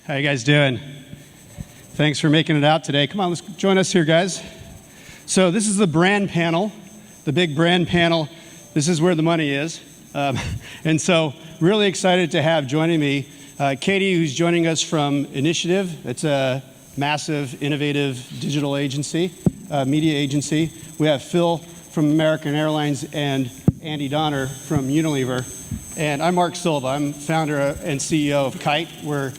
How you guys doing? Thanks for making it out today. Come on, let's join us here, guys. So this is the brand panel, the big brand panel. This is where the money is. And so really excited to have joining me Katie, who's joining us from Initiative. It's a massive, innovative digital agency, media agency. We have Phil from American Airlines and Andy Donner from Unilever. And I'm Mark Silva. I'm founder and CEO of Kite. We're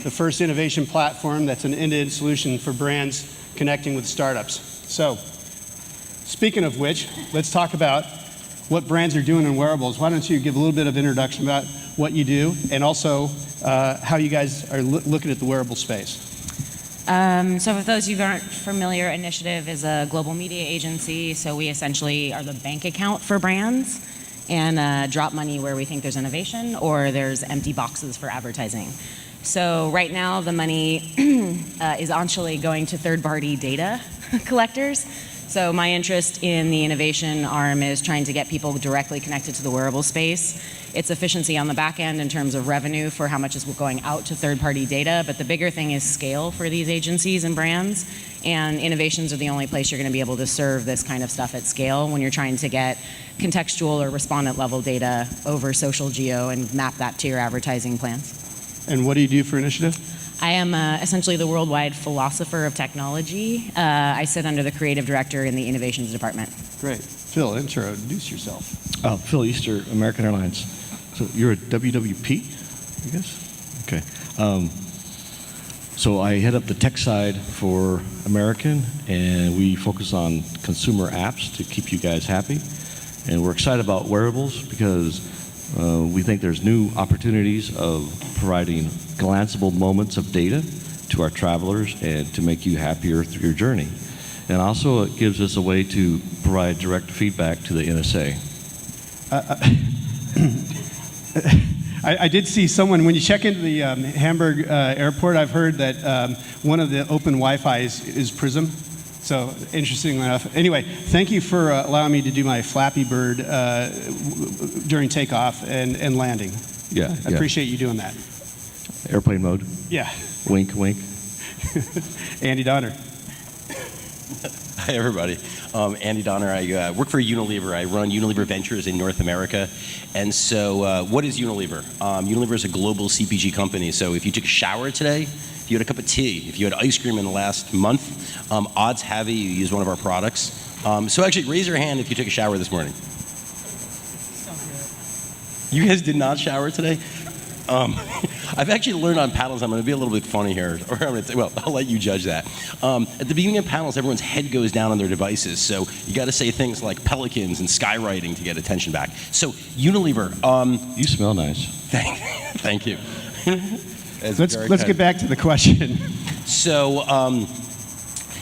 the first innovation platform that's an end-to-end solution for brands connecting with startups. So, speaking of which, let's talk about what brands are doing in wearables. Why don't you give a little bit of introduction about what you do and also how you guys are looking at the wearable space. So for those of you who aren't familiar, Initiative is a global media agency, so we essentially are the bank account for brands and drop money where we think there's innovation or there's empty boxes for advertising. So right now the money is actually going to third-party data collectors. So my interest in the innovation arm is trying to get people directly connected to the wearable space. It's efficiency on the back end in terms of revenue for how much is going out to third-party data, but the bigger thing is scale for these agencies and brands, and innovations are the only place you're going to be able to serve this kind of stuff at scale when you're trying to get contextual or respondent level data over social geo and map that to your advertising plans. And what do you do for Initiative? I am essentially the worldwide philosopher of technology. I sit under the creative director in the innovations department. Great. Phil, introduce yourself. Phil Easter, American Airlines. So you're a WWP, I guess? Okay. So I head up the tech side for American, and we focus on consumer apps to keep you guys happy. And we're excited about wearables because we think there's new opportunities of providing glanceable moments of data to our travelers and to make you happier through your journey. And also it gives us a way to provide direct feedback to the NSA. I did see someone, when you check into the Hamburg airport, I've heard that one of the open Wi-Fi is Prism. So, interestingly enough. Anyway, thank you for allowing me to do my Flappy Bird during takeoff and landing. Yeah. I appreciate you doing that. Airplane mode. Yeah. Wink, wink. Andy Donner. Hi, everybody. Andy Donner. I work for Unilever. I run Unilever Ventures in North America. And so what is Unilever? Unilever is a global CPG company. So if you took a shower today, if you had a cup of tea, if you had ice cream in the last month, odds have it you use one of our products. So actually, raise your hand if you took a shower this morning. You guys did not shower today? I've actually learned on panels, I'm going to be a little bit funny here, or I'll let you judge that. At the beginning of panels, everyone's head goes down on their devices, so you got to say things like pelicans and skywriting to get attention back. So Unilever. You smell nice. Thank you. Let's get back to the question. So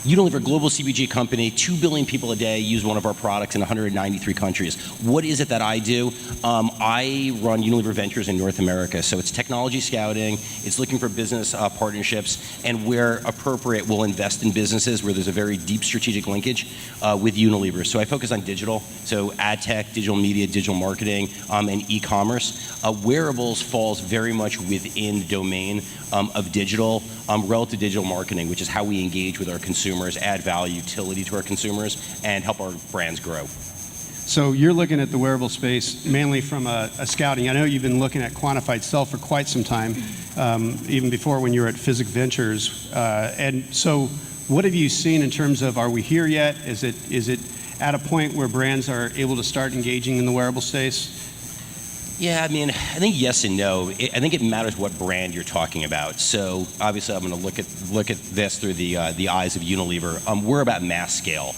Unilever, global CPG company, 2 billion people a day use one of our products in 193 countries. What is it that I do? I run Unilever Ventures in North America. So it's technology scouting, it's looking for business partnerships, and where appropriate, we'll invest in businesses where there's a very deep strategic linkage with Unilever. So I focus on digital, so ad tech, digital media, digital marketing, and e-commerce. Wearables falls very much within the domain of digital, relative digital marketing, which is how we engage with our consumers, add value, utility to our consumers, and help our brands grow. So you're looking at the wearable space mainly from a scouting. I know you've been looking at quantified self for quite some time, even before when you were at Physic Ventures. And so what have you seen in terms of, are we here yet? Is it at a point where brands are able to start engaging in the wearable space? Yeah, I mean, I think yes and no. I think it matters what brand you're talking about. So obviously, I'm going to look at this through the eyes of Unilever. We're about mass scale.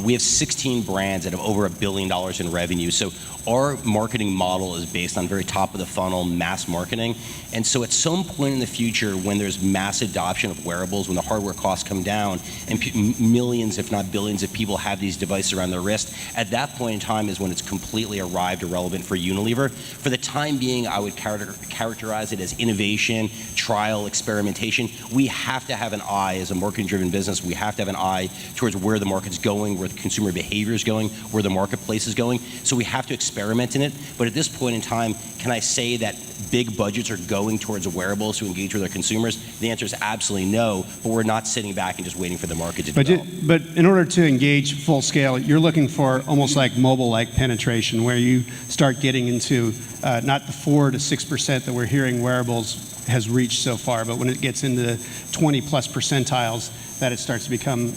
We have 16 brands that have over $1 billion in revenue. So our marketing model is based on very top of the funnel mass marketing. And so at some point in the future, when there's mass adoption of wearables, when the hardware costs come down and millions, if not billions of people have these devices around their wrist, at that point in time is when it's completely arrived or relevant for Unilever. For the time being, I would characterize it as innovation, trial, experimentation. We have to have an eye, as a marketing-driven business, we have to have an eye towards where the market's going going, where the consumer behavior is going, where the marketplace is going. So we have to experiment in it. But at this point in time, can I say that big budgets are going towards wearables to engage with our consumers? The answer is absolutely no, but we're not sitting back and just waiting for the market to develop. But in order to engage full scale, you're looking for almost like mobile-like penetration, where you start getting into not the 4 to 6% that we're hearing wearables has reached so far, but when it gets into 20 plus percentiles, that it starts to become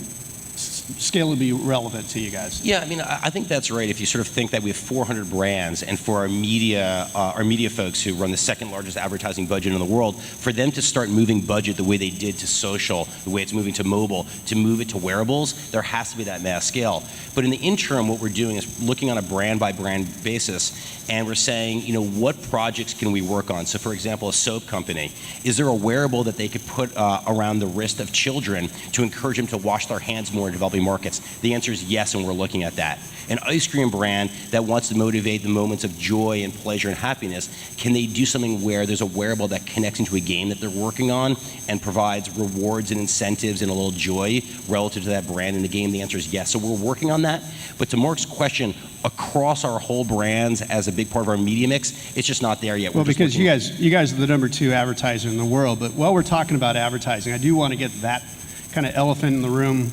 scalably relevant to you guys. Yeah, I mean, I think that's right. If you sort of think that we have 400 brands, and for our media folks who run the second largest advertising budget in the world, for them to start moving budget the way they did to social, the way it's moving to mobile, to move it to wearables, there has to be that mass scale. But in the interim, what we're doing is looking on a brand by brand basis, and we're saying, you know, what projects can we work on? So for example, a soap company, is there a wearable that they could put around the wrist of children to encourage them to wash their hands more in developing markets? The answer is yes, and we're looking at that. An ice cream brand that wants to motivate the moments of joy and pleasure and happiness, can they do something where there's a wearable that connects into a game that they're working on and provides rewards and incentives and a little joy relative to that brand in the game? The answer is yes. So we're working on that. But to Mark's question, across our whole brands as a big part of our media mix, it's just not there yet. Well, because you guys are the number 2 advertiser in the world, but while we're talking about advertising, I do want to get that kind of elephant in the room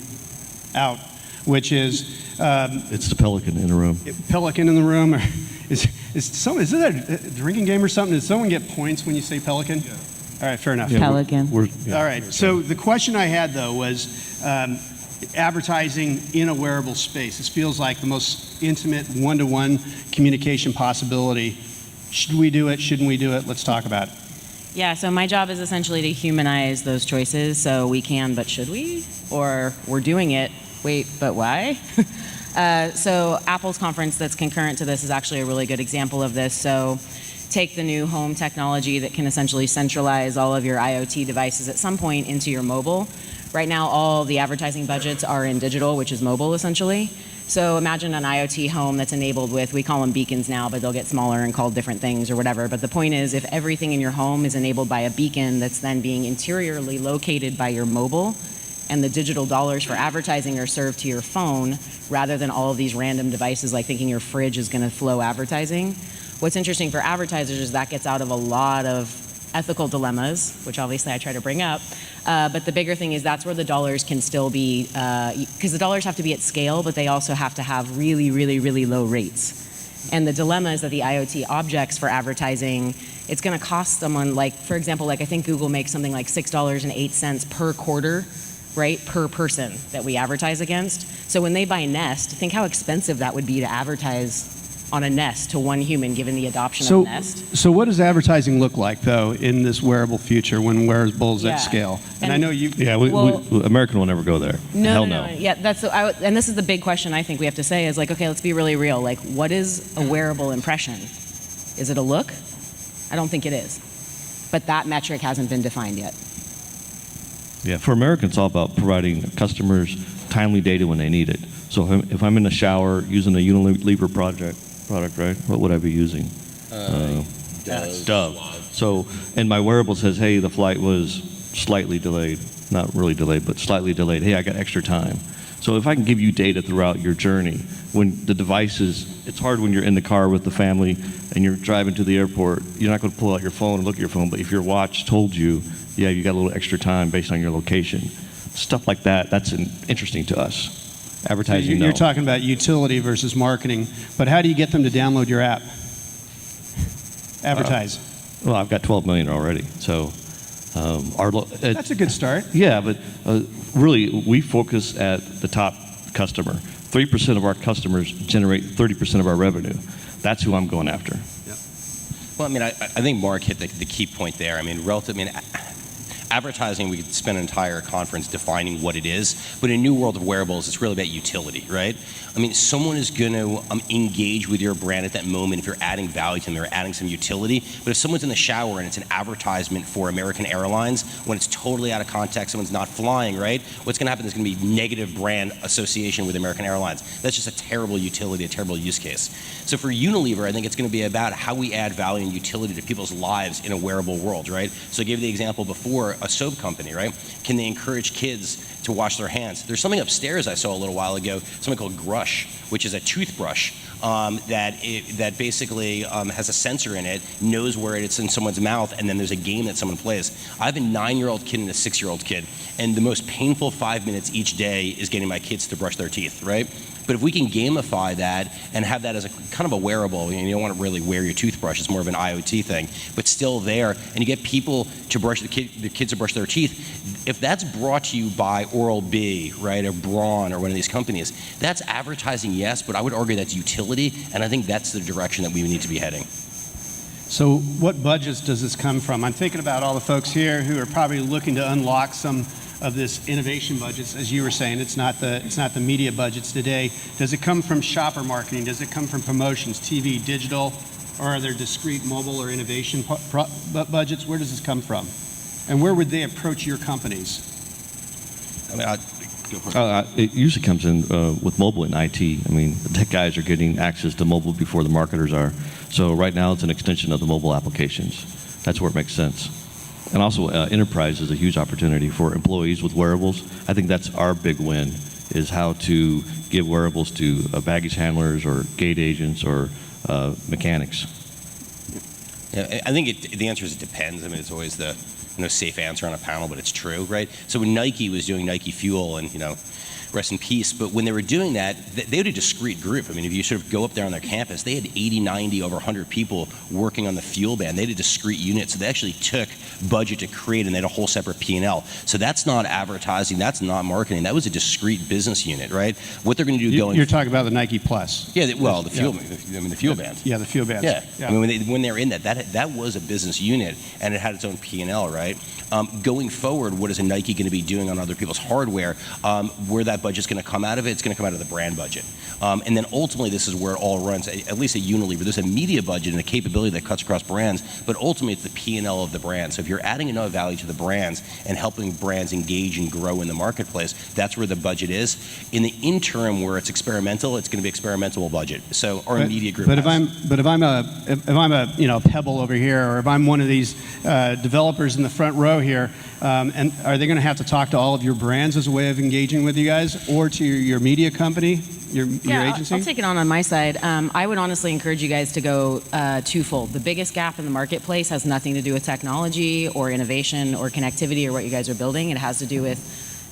out, which is It's the pelican in the room. Pelican in the room. Is it a drinking game or something? Does someone get points when you say pelican? Yeah. All right, fair enough. Yeah, Pelican. All right. So the question I had though was advertising in a wearable space. This feels like the most intimate one-to-one communication possibility. Should we do it? Shouldn't we do it? Let's talk about it. Yeah, so my job is essentially to humanize those choices. So we can, but should we? Or we're doing it, wait, but why? So Apple's conference that's concurrent to this is actually a really good example of this. So take the new home technology that can essentially centralize all of your IoT devices at some point into your mobile. Right now, all the advertising budgets are in digital, which is mobile essentially. So imagine an IoT home that's enabled with, we call them beacons now, but they'll get smaller and called different things or whatever. But the point is, if everything in your home is enabled by a beacon that's then being interiorly located by your mobile, and the digital dollars for advertising are served to your phone rather than all of these random devices like thinking your fridge is going to flow advertising. What's interesting for advertisers is that gets out of a lot of ethical dilemmas, which obviously I try to bring up. But the bigger thing is that's where the dollars can still be, because the dollars have to be at scale, but they also have to have really, really, really low rates. And the dilemma is that the IoT objects for advertising, it's going to cost someone, like, for example, like I think Google makes something like $6.08 per quarter, right, per person that we advertise against. So when they buy Nest, think how expensive that would be to advertise on a Nest to one human, given the adoption of Nest. So what does advertising look like, though, in this wearable future when wearables at scale? And I know you... Yeah, American will never go there. No. Yeah, and this is the big question I think we have to say is like, okay, let's be really real. Like, what is a wearable impression? Is it a look? I don't think it is. But that metric hasn't been defined yet. Yeah, for Americans, it's all about providing customers timely data when they need it. So if I'm in the shower using a Unilever product, right? What would I be using? Dove. So, and my wearable says, hey, the flight was slightly delayed. Not really delayed, but slightly delayed. Hey, I got extra time. So if I can give you data throughout your journey, when the devices, it's hard when you're in the car with the family and you're driving to the airport, you're not going to pull out your phone and look at your phone, but if your watch told you, yeah, you got a little extra time based on your location. Stuff like that, that's interesting to us. Advertising, so you're talking about utility versus marketing, but how do you get them to download your app? Advertise. Well, I've got 12 million already, so that's a good start. Yeah, but really, we focus at the top customer. 3% of our customers generate 30% of our revenue. That's who I'm going after. Yep. Well, I mean, I think Mark hit the key point there. I mean, advertising, we could spend an entire conference defining what it is, but in a new world of wearables, it's really about utility, right? I mean, someone is going to engage with your brand at that moment if you're adding value to them, they're adding some utility. But if someone's in the shower and it's an advertisement for American Airlines, when it's totally out of context, someone's not flying, right? What's going to happen is going to be negative brand association with American Airlines. That's just a terrible utility, a terrible use case. So for Unilever, I think it's going to be about how we add value and utility to people's lives in a wearable world, right? So I gave the example before a soap company, right? Can they encourage kids to wash their hands? There's something upstairs I saw a little while ago, something called Grush, which is a toothbrush that basically has a sensor in it, knows where it's in someone's mouth, and then there's a game that someone plays. I have a 9-year-old kid and a 6-year-old kid, and the most painful 5 minutes each day is getting my kids to brush their teeth, right? But if we can gamify that and have that as a kind of a wearable, you don't want to really wear your toothbrush, it's more of an IoT thing, but still there, and you get people to brush the kids to brush their teeth. If that's brought to you by Oral-B, right, or Braun, or one of these companies, that's advertising, yes, but I would argue that's utility, and I think that's the direction that we need to be heading. So what budgets does this come from? I'm thinking about all the folks here who are probably looking to unlock some of this innovation budgets. As you were saying, it's not the media budgets today. Does it come from shopper marketing? Does it come from promotions, TV, digital, or are there discrete mobile or innovation budgets? Where does this come from? And where would they approach your companies? I mean, go for it. It usually comes in with mobile and IT. I mean, the tech guys are getting access to mobile before the marketers are. So right now it's an extension of the mobile applications. That's where it makes sense. And also enterprise is a huge opportunity for employees with wearables. I think that's our big win, is how to give wearables to baggage handlers or gate agents or mechanics. Yeah, I think the answer is it depends. I mean, it's always the safe answer on a panel, but it's true, right? So when Nike was doing Nike Fuel, and rest in peace, but when they were doing that, they had a discrete group. I mean, if you sort of go up there on their campus, they had 80, 90, over 100 people working on the fuel ban. They had a discrete unit, so they actually took budget to create, and they had a whole separate P&L. So that's not advertising, that's not marketing, that was a discrete business unit, right? What they're going to do going... You're talking about the Nike Plus. Yeah, well, the fuel, the fuel band. Yeah, the fuel bands. Yeah. I mean, when they're in that was a business unit, and it had its own P&L, right? Going forward, what is a Nike going to be doing on other people's hardware? Where that budget's going to come out of it's going to come out of the brand budget. And then ultimately, this is where it all runs, at least at Unilever. There's a media budget and a capability that cuts across brands, but ultimately it's the P&L of the brand. So if you're adding enough value to the brands and helping brands engage and grow in the marketplace, that's where the budget is. In the interim, where it's experimental, it's going to be experimental budget. So our media group. But if I'm a Pebble over here, or if I'm one of these developers in the front row here, and are they going to have to talk to all of your brands as a way of engaging with you guys, or to your media company, your agency? I'll take it on my side. I would honestly encourage you guys to go twofold. The biggest gap in the marketplace has nothing to do with technology or innovation or connectivity or what you guys are building. It has to do with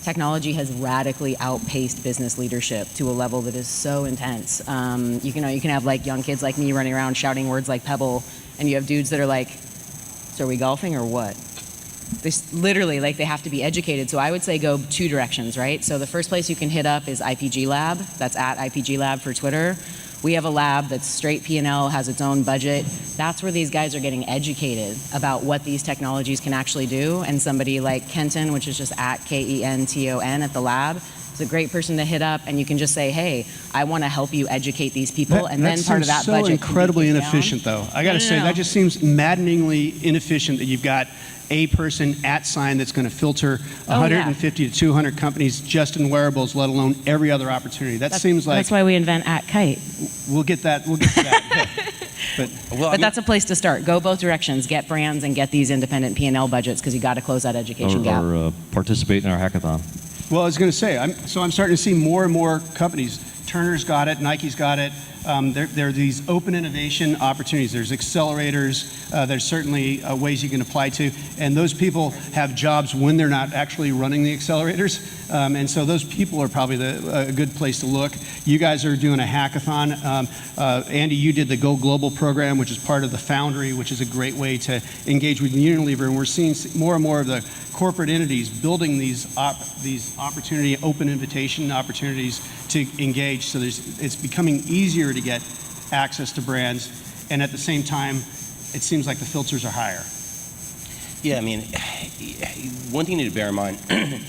technology has radically outpaced business leadership to a level that is so intense. You can have like young kids like me running around shouting words like Pebble, and you have dudes that are like, so are we golfing or what? They literally, they have to be educated. So I would say go two directions, right? So the first place you can hit up is IPG Lab. That's at IPG Lab for Twitter. We have a lab that's straight P&L, has its own budget. That's where these guys are getting educated about what these technologies can actually do. And somebody like Kenton, which is just at KENTON at the lab, is a great person to hit up, and you can just say, hey, I want to help you educate these people, and then part of that budget. That's so incredibly inefficient, though. I got to say, that just seems maddeningly inefficient that you've got a person at Sign that's going to filter 150 to 200 companies just in wearables, let alone every other opportunity. Seems like... That's why we invent at Kite. We'll get that. But that's a place to start. Go both directions. Get brands and get these independent P&L budgets, because you got to close that education gap. Or participate in our hackathon. Well, I was going to say, I'm starting to see more and more companies. Turner's got it, Nike's got it. There are these open innovation opportunities. There's accelerators. There's certainly ways you can apply to. And those people have jobs when they're not actually running the accelerators. And so those people are probably a good place to look. You guys are doing a hackathon. Andy, you did the Go Global program, which is part of the Foundry, which is a great way to engage with Unilever. And we're seeing more and more of the corporate entities building these opportunity, open invitation opportunities to engage. So it's becoming easier to get access to brands, and at the same time, it seems like the filters are higher. Yeah, I mean, one thing you need to bear in mind, the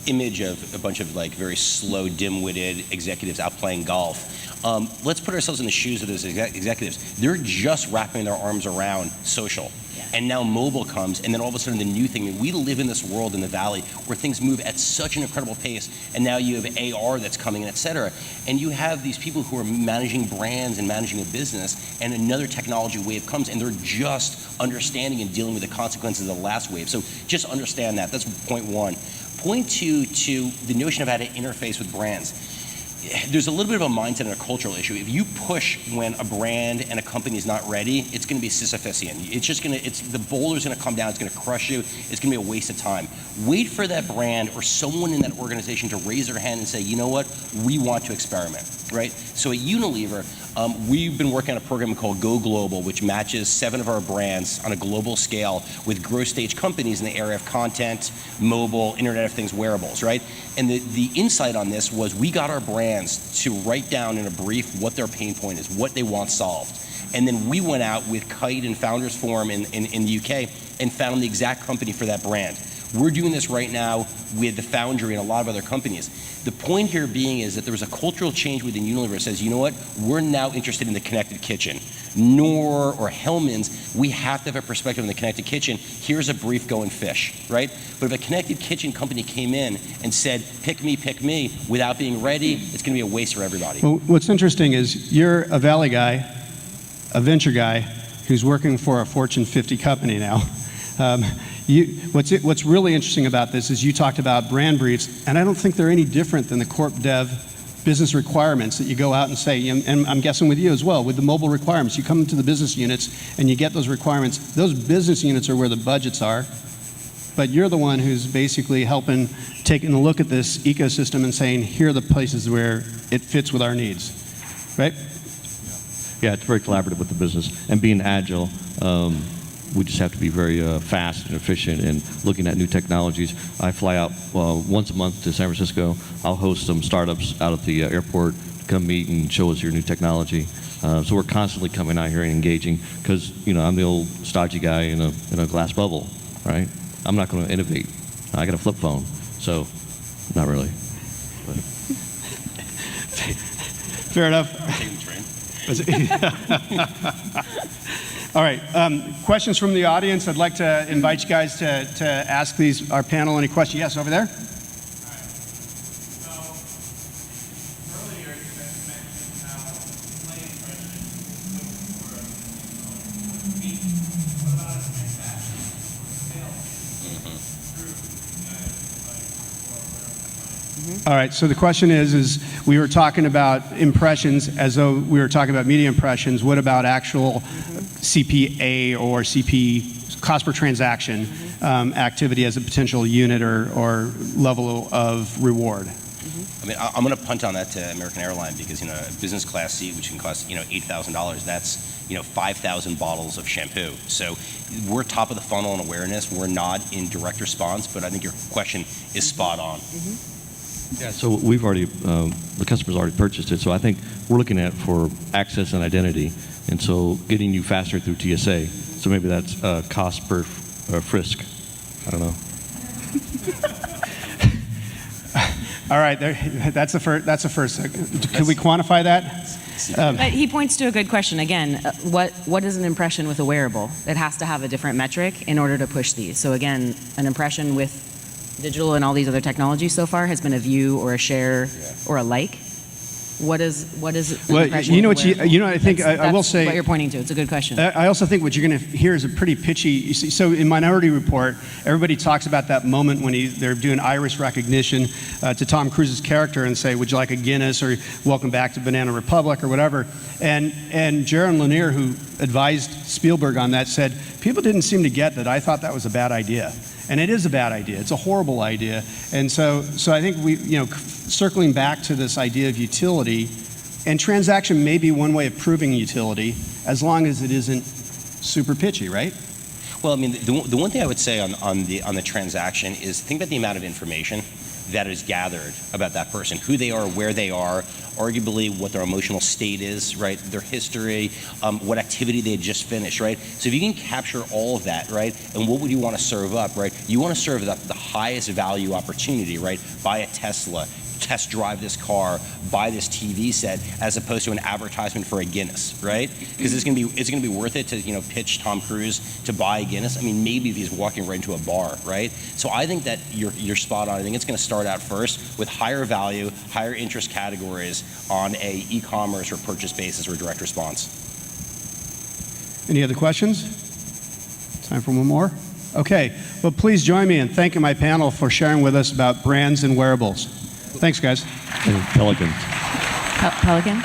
image of a bunch of very slow, dim-witted executives out playing golf. Let's put ourselves in the shoes of those executives. They're just wrapping their arms around social. and now mobile comes, and then all of a sudden the new thing. I mean, we live in this world in the Valley where things move at such an incredible pace, and now you have AR that's coming in, et cetera. And you have these people who are managing brands and managing a business, and another technology wave comes, and they're just understanding and dealing with the consequences of the last wave. So just understand that. That's point one. Point two, to the notion of how to interface with brands. There's a little bit of a mindset and a cultural issue. If you push when a brand and a company is not ready, it's going to be Sisyphusian. It's just going to, the boulder's going to come down, it's going to crush you, it's going to be a waste of time. Wait for that brand or someone in that organization to raise their hand and say, you know what, we want to experiment, right? So at Unilever, we've been working on a program called Go Global, which matches 7 of our brands on a global scale with growth stage companies in the area of content, mobile, Internet of Things, wearables, right? And the insight on this was we got our brands to write down in a brief what their pain point is, what they want solved. And then we went out with Kite and Founders Forum in the UK and found the exact company for that brand. We're doing this right now with the Foundry and a lot of other companies. The point here being is that there was a cultural change within Unilever that says, you know what, we're now interested in the connected kitchen. Nor or Hellman's, we have to have a perspective on the connected kitchen. Here's a brief, go and fish, right? But if a connected kitchen company came in and said, pick me, without being ready, it's going to be a waste for everybody. Well, what's interesting is you're a Valley guy, a venture guy, who's working for a Fortune 50 company now. What's really interesting about this is you talked about brand briefs, and I don't think they're any different than the corp dev business requirements that you go out and say, and I'm guessing with you as well, with the mobile requirements. You come into the business units and you get those requirements. Those business units are where the budgets are, but you're the one who's basically helping, taking a look at this ecosystem and saying, here are the places where it fits with our needs, right? Yeah, it's very collaborative with the business. And being agile, we just have to be very fast and efficient in looking at new technologies. I fly out once a month to San Francisco. I'll host some startups out at the airport to come meet and show us your new technology. So we're constantly coming out here and engaging because, you know, I'm the old stodgy guy in a glass bubble, right? I'm not going to innovate. I got a flip phone, so not really. But. Fair enough. All right, questions from the audience. I'd like to invite you guys to ask our panel any questions. Yes, over there. All right, so the question is we were talking about impressions as though we were talking about media impressions. What about actual CPA or CP, cost per transaction, activity as a potential unit or level of reward? I mean, I'm going to punt on that to American Airlines because, you know, a business class seat, which can cost, you know, $8,000, that's, you know, 5,000 bottles of shampoo. So we're top of the funnel in awareness. We're not in direct response, but I think your question is spot on. Yeah, so we've already, the customer's already purchased it, so I think we're looking at it for access and identity, and so getting you faster through TSA. So maybe that's cost per frisk. I don't know. All right, that's the first. Could we quantify that? But he points to a good question. Again, what is an impression with a wearable? It has to have a different metric in order to push these. So again, an impression with digital and all these other technologies so far has been a view or a share or a like. What is an impression? You know what I think I will say. What you're pointing to. It's a good question. I also think what you're going to hear is a pretty pitchy. So in Minority Report, everybody talks about that moment when they're doing iris recognition to Tom Cruise's character and say, "Would you like a Guinness?" or "Welcome back to Banana Republic" or whatever. And Jaron Lanier, who advised Spielberg on that, said people didn't seem to get that. I thought that was a bad idea. And it is a bad idea. It's a horrible idea. And so I think circling back to this idea of utility, and transaction may be one way of proving utility, as long as it isn't super pitchy, right? Well, I mean, the one thing I would say on the transaction is think about the amount of information that is gathered about that person, who they are, where they are, arguably what their emotional state is, right? Their history, what activity they had just finished, right? So if you can capture all of that, right? And what would you want to serve up, right? You want to serve up the highest value opportunity, right? Buy a Tesla, test drive this car, buy this TV set, as opposed to an advertisement for a Guinness, right? Because it's gonna be worth it to pitch Tom Cruise to buy a Guinness. I mean, maybe if he's walking right into a bar, right? So I think that you're spot on. I think it's going to start out first with higher value, higher interest categories on a e-commerce or purchase basis or direct response. Any other questions? Time for one more? Okay, well, please join me in thanking my panel for sharing with us about brands and wearables. Thanks, guys. Pelican. Pelican?